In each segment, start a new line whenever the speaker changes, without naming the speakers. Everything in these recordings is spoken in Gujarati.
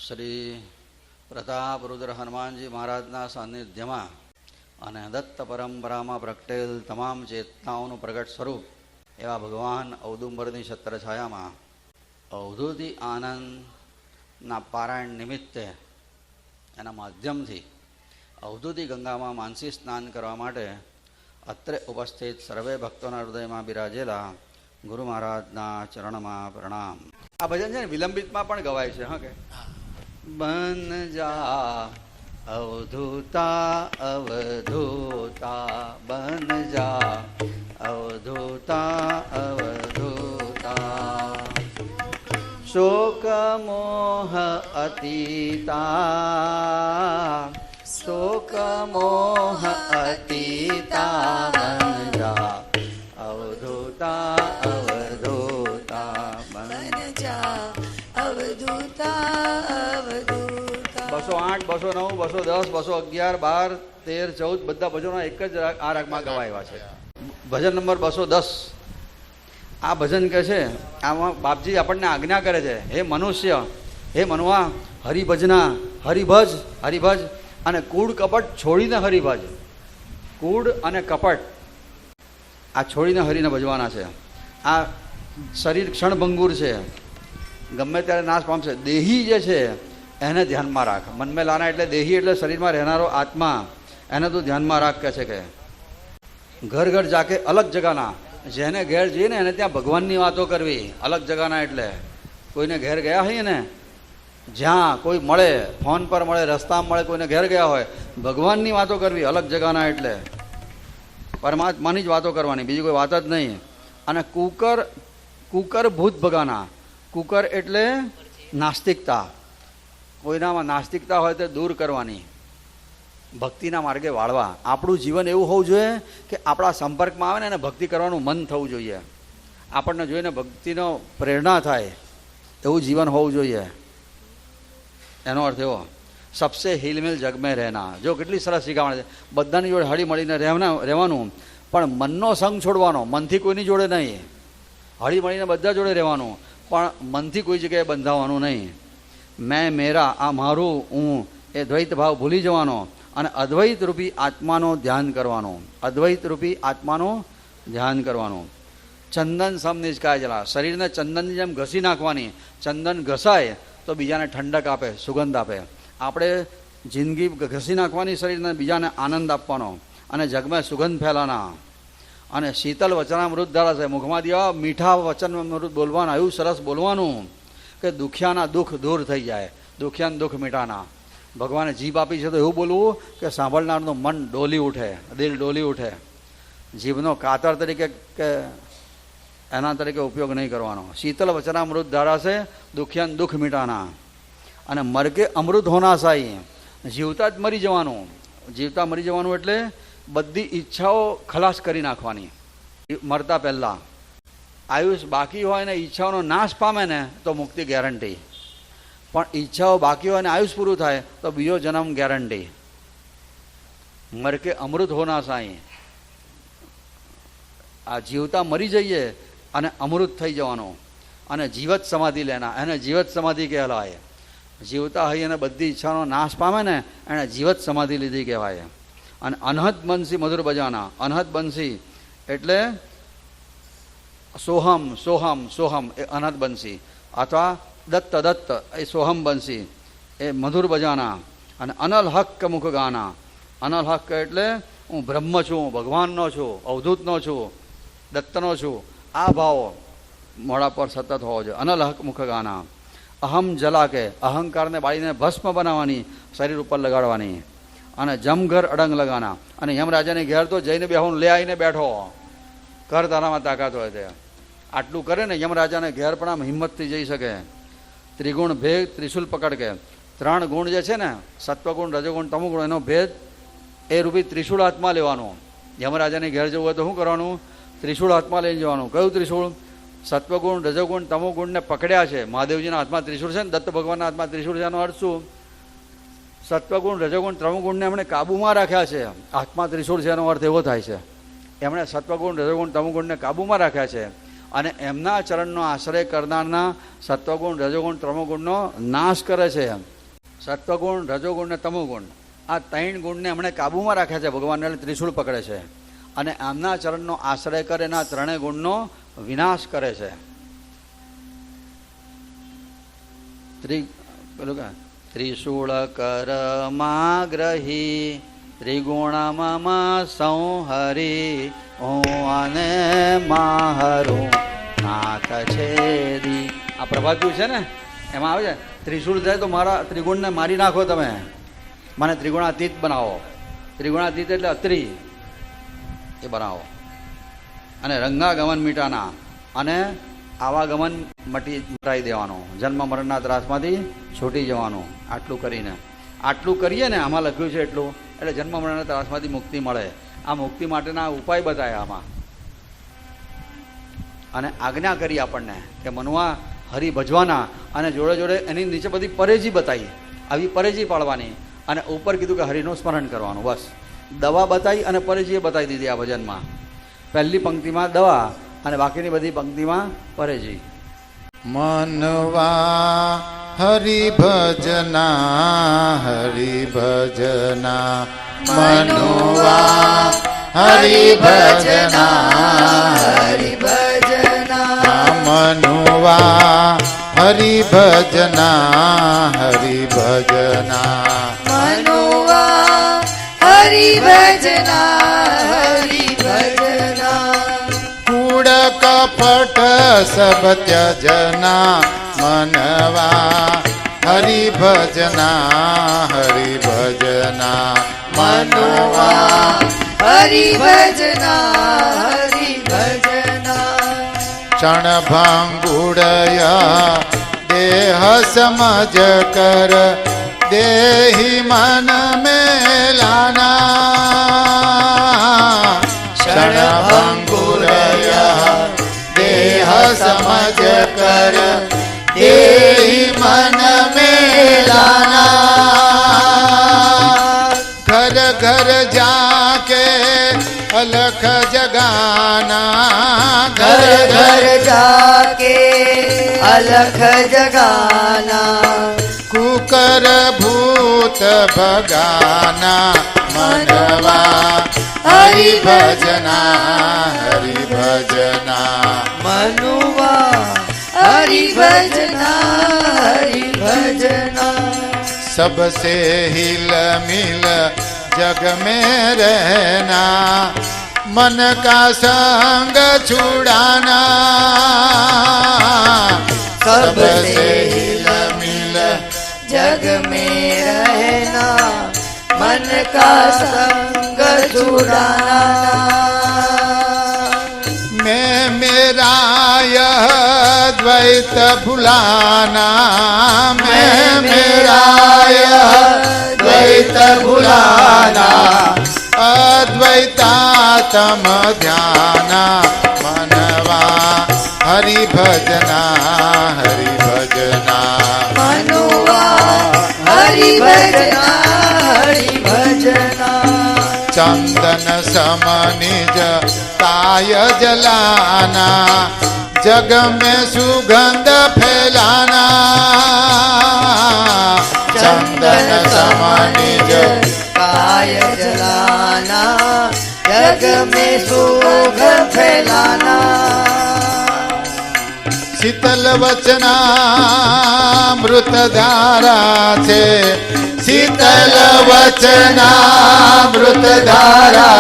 શ્રી પ્રતાપરુદ્ર હનુમાનજી મહારાજના સાનિધ્યમાં અને દત્ત પરંપરામાં પ્રગટેલ તમામ ચેતનાઓનું પ્રગટ સ્વરૂપ એવા ભગવાન ઔદુંબરની છત્રછાયામાં અવધૂતિ આનંદના પારાયણ નિમિત્તે એના માધ્યમથી અવધૂતિ ગંગામાં માનસી સ્નાન કરવા માટે અત્રે ઉપસ્થિત સર્વે ભક્તોના હૃદયમાં બિરાજેલા ગુરુ મહારાજના ચરણમાં પ્રણામ. આ ભજન છે ને વિલંબિતમાં પણ ગવાય છે. હા કે બન જા અવધૂતા અવધૂતા બન જા અવધૂતા અવધૂતા શોક મોહ અતીતા શોક મોહ અતીતા બન જા અવધૂતા અવધૂતા બન જા અવધૂતા અવધૂતા. 208, 209, 210, 211, 12, 13, 14 બધા ભજનો એક જ આ રાગમાં ગવાયા છે. ભજન નંબર 210. આ ભજન કે છે આમાં બાપજી આપણને આજ્ઞા કરે છે, હે મનુષ્ય, હે મનવા, હરિભજના, હરિભજ હરિભજ અને કૂડ કપટ છોડીને હરિભજ. કૂડ અને કપટ આ છોડીને હરિને ભજવાના છે. આ શરીર ક્ષણભંગુર છે, ગમે ત્યારે નાશ પામશે. દેહી જે છે એને ધ્યાનમાં રાખ. મનમાં લાના એટલે દેહી એટલે શરીરમાં રહેનારો આત્મા, એને તું ધ્યાનમાં રાખ કે છે. કે ઘર ઘર જાકે અલગ જગાના, જેને ઘેર જઈએ ને એને ત્યાં ભગવાનની વાતો કરવી. અલગ જગાના એટલે કોઈને ઘેર ગયા હોઈએ ને, જ્યાં કોઈ મળે, ફોન પર મળે, રસ્તામાં મળે, કોઈને ઘેર ગયા હોય, ભગવાનની વાતો કરવી. અલગ જગાના એટલે પરમાત્માની જ વાતો કરવાની, બીજી કોઈ વાત જ નહીં. અને કુકર કુકર ભૂત ભગાના. કુકર એટલે નાસ્તિકતા. કોઈનામાં નાસ્તિકતા હોય તો દૂર કરવાની, ભક્તિના માર્ગે વાળવા. આપણું જીવન એવું હોવું જોઈએ કે આપણા સંપર્કમાં આવે ને એને ભક્તિ કરવાનું મન થવું જોઈએ. આપણને જોઈને ભક્તિનો પ્રેરણા થાય એવું જીવન હોવું જોઈએ. એનો અર્થ એવો, સબસે હિલમિલ જગમે રહેના. જો કેટલી સરસ શીખવાડે છે, બધાની જોડે હળી મળીને રહેવાનું, પણ મનનો સંગ છોડવાનો. મનથી કોઈની જોડે નહીં, હળી મળીને બધા જોડે રહેવાનું, પણ મનથી કોઈ જગ્યાએ બંધાવવાનું નહીં. મેં મેરા, આ મારું, હું, એ દ્વૈત ભાવ ભૂલી જવાનો અને અદ્વૈત રૂપી આત્માનો ધ્યાન કરવાનો. અદ્વૈત રૂપી આત્માનો ધ્યાન કરવાનું. ચંદન સમ નિષ્કાય જલા. શરીરને ચંદનની જેમ ઘસી નાખવાની. ચંદન ઘસાય તો બીજાને ઠંડક આપે, સુગંધ આપે. આપણે જિંદગી ઘસી નાખવાની શરીરને, બીજાને આનંદ આપવાનો અને જગમાં સુગંધ ફેલાના. અને શીતલ વચનામૃત ધારા છે. મુખમાં દેવા મીઠા વચનામૃત બોલવાના. એવું સરસ બોલવાનું કે દુખિયાના દુઃખ દૂર થઈ જાય. દુખિયાના દુઃખ મીઠાના. ભગવાને જીભ આપી છે તો એવું બોલવું કે સાંભળનારનું મન ડોલી ઉઠે, દિલ ડોલી ઉઠે. જીભનો કાતર તરીકે કે એના તરીકે ઉપયોગ નહીં કરવાનો. શીતલ વચનામૃત ધારા છે, દુખિયાના દુઃખ મીઠાના. અને મરકે અમૃત હોના સાઈ. જીવતા જ મરી જવાનું. જીવતા મરી જવાનું એટલે બધી ઈચ્છાઓ ખલાસ કરી નાખવાની મરતા પહેલાં. આયુષ બાકી હોય ને ઈચ્છાઓનો નાશ પામે ને તો મુક્તિ ગેરંટી. પણ ઈચ્છાઓ બાકી હોય ને આયુષ પૂરું થાય તો બીજો જન્મ ગેરંટી. મરકે અમૃત હોના સાઈ. આ જીવતા મરી જઈએ અને અમૃત થઈ જવાનું. અને જીવત સમાધિ લેના, એને જીવત સમાધિ કહેવાય. જીવતા હોય અને બધી ઈચ્છાનો નાશ પામે ને એણે જીવત સમાધિ લીધી કહેવાય. અને અનહદ બંસી મધુર બજાના. અનહદ બંસી એટલે સોહમ સોહમ સોહમ એ અનહદ બંસી, અથવા દત્ત દત્ત એ સોહમ બંસી એ મધુર બજાના. અને અનલ હક મુખ ગાના. અનલ હક એટલે હું બ્રહ્મ છું, ભગવાનનો છું, અવધૂતનો છું, દત્તનો છું. આ ભાવ મોડા પર સતત હોવો જોઈએ. અનલ હક મુખ ગાના. અહમ જલા કે અહંકારને બાળીને ભસ્મ બનાવવાની, શરીર ઉપર લગાડવાની. અને જમઘર અડંગ લગાના. અને યમરાજાને ઘેર તો જઈને બેહું, લે આવીને બેઠો, કર તારામાં તાકાત હોય તે. આટલું કરે ને યમરાજાને ઘેર પણ આમ હિંમતથી જઈ શકે. ત્રિગુણ ભેદ ત્રિશુલ પકડ કે. 3 ગુણ જે છે ને, સત્વગુણ, રજોગુણ, તમોગુણ, એનો ભેદ એ રૂપી ત્રિશુળ હાથમાં લેવાનું. યમરાજાને ઘેર જવું હોય તો શું કરવાનું? ત્રિશુળ હાથમાં લઈને જવાનું. કયું ત્રિશુળ? સત્વગુણ, રજોગુણ, તમોગુણને પકડ્યા છે. મહાદેવજીના હાથમાં ત્રિશુળ છે ને, દત્ત ભગવાનના હાથમાં ત્રિશુળ છે. એનો અર્થ શું? સત્વગુણ, રજોગુણ, તમોગુણને એમણે કાબૂમાં રાખ્યા છે. હાથમાં ત્રિશુળ છે એનો અર્થ એવો થાય છે, એમણે સત્વગુણ, રજોગુણ, તમોગુણને કાબૂમાં રાખ્યા છે. અને એમના ચરણનો આશ્રય કરનારના સત્વગુણ રજોગુણ તમોગુણનો નાશ કરે છે. સત્વગુણ રજોગુણ ને તમોગુણ આ 3 ગુણને એમણે કાબૂમાં રાખ્યા છે. ભગવાનને ત્રિશૂળ પકડે છે અને આમના ચરણનો આશ્રય કરે એના 3 ગુણનો વિનાશ કરે છે. ત્રિશૂળ કરમાં ગ્રહી ત્રિગુણમાં સંહરી હું અને મારું નાથ છેદી. આ પ્રભાત્યું છે ને એમાં આવે છે ત્રિશૂળ જાય તો મારા ત્રિગુણને મારી નાખો, તમે મને ત્રિગુણાતીત બનાવો. ત્રિગુણાતીત એટલે અત્રી એ બનાવો અને રંગાગમન મીટાના અને આવાગમન મટાઈ દેવાનું, જન્મ મરણના ત્રાસમાંથી છૂટી જવાનું. આટલું કરીએ ને આમાં લખ્યું છે એટલું, એટલે જન્મ મરણના ત્રાસમાંથી મુક્તિ મળે. આ મુક્તિ માટેના ઉપાય બતાવ્યા આમાં અને આજ્ઞા કરી આપણને કે મનવા હરિ ભજવાના અને જોડે જોડે એની નીચે બધી પરેજી બતાવી, આવી પરેજી પાડવાની અને ઉપર કીધું કે હરિનું સ્મરણ કરવાનું. બસ દવા બતાવી અને પરેજી બતાવી દીધી આ ભજનમાં. પહેલી પંક્તિમાં દવા અને બાકીની બધી પંક્તિમાં પરેજી.
મનવા હરિભજના હરિભજના મનવા હરિભજના હરિભજના મનવા હરિભજના હરિભજના
મનવા હરિભજના હરિભજના
કૂડ કપટ સબ ત્યજના મનવા હરિભજના હરિભજના
મનવા હરિભજના હરિભજના
ક્ષણભંગુડય દેહ સમજ કર દેહી મન મેલાના ક્ષણભંગુડય દેહ સમજ કર દેહી મન મેલાના ઘર ઘર જાકે અલખ જગાના
ઘર ઘર જાકે અલખ જગાના
કુકર ભૂત ભગાના મનવા હરિભજના હરિભજના
મનવા હરિભજના હરિભજના
सबसे हिल मिल जग में रहना मन का संग छुड़ाना
सबसे हिल मिल जग में रहना मन का संग छुड़ाना
मैं मेरा यह द्वैत भुलाना मैं मेरा यह द्वैत भुलाना अद्वैतात्म ध्याना मनवा हरिभजना हरिभजना
मनुआ हरिभजना हरिभजना
चंदन सम निज काय जलाना जग में सुगंध फैलाना चंदन सम निज
काय जलाना जग में सुगंध फैलाना
शीतल वचना मृत धारा છે शीतल वचना मृत धारा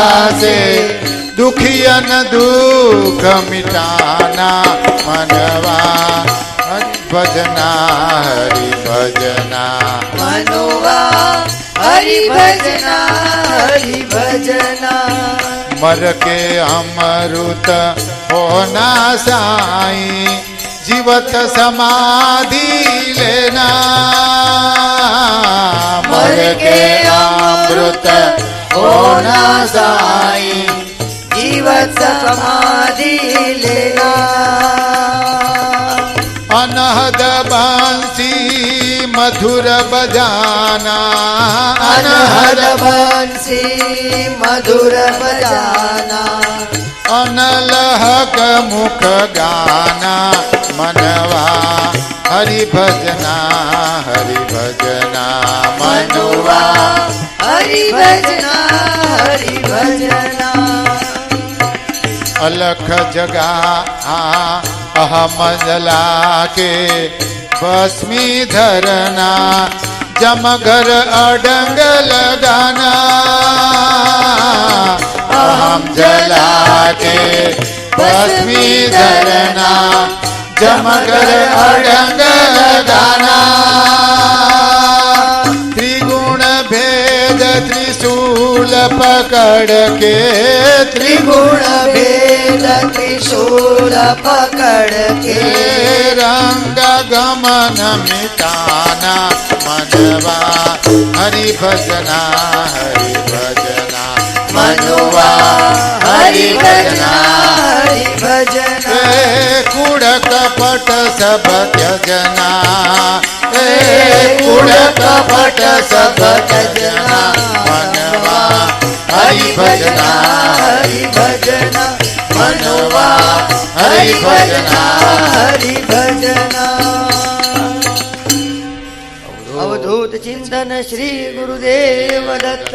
છે दुखियन दुख मिटाना मनवा हरिभजना हरिभजना
मनुआ हरिभजना हरिभजना
मर के अमृत होना साई जीवत समाधि लेना
मर के अमृत होना साई जीवत समाधि लेना
अनहद बंसी मधुर बजाना
अनहद बंसी मधुर बजाना
अनलहक मुख गाना मनवा हरि भजना मनवा
हरि भजना हरि भजना
अलख जगा अहमदला के भस्मी धरना जमघर अडंग लगाना अहम जला के भस्मी धरना जमघर अडंग लगाना त्रिगुण भेद त्रिशूल पकड़ के
त्रिगुण भेद त्रिशूल पकड़ के
रंग गमन मिटाना मनवा हरि भजना
मनवा हरि भजना हरि भजना
कूड़ कपट सब त्यजना कूड़ कपट सब त्यजना मनवा हरि भजना
मनवा हरि भजना अवधूत चिंतन श्री गुरुदेव दत्त।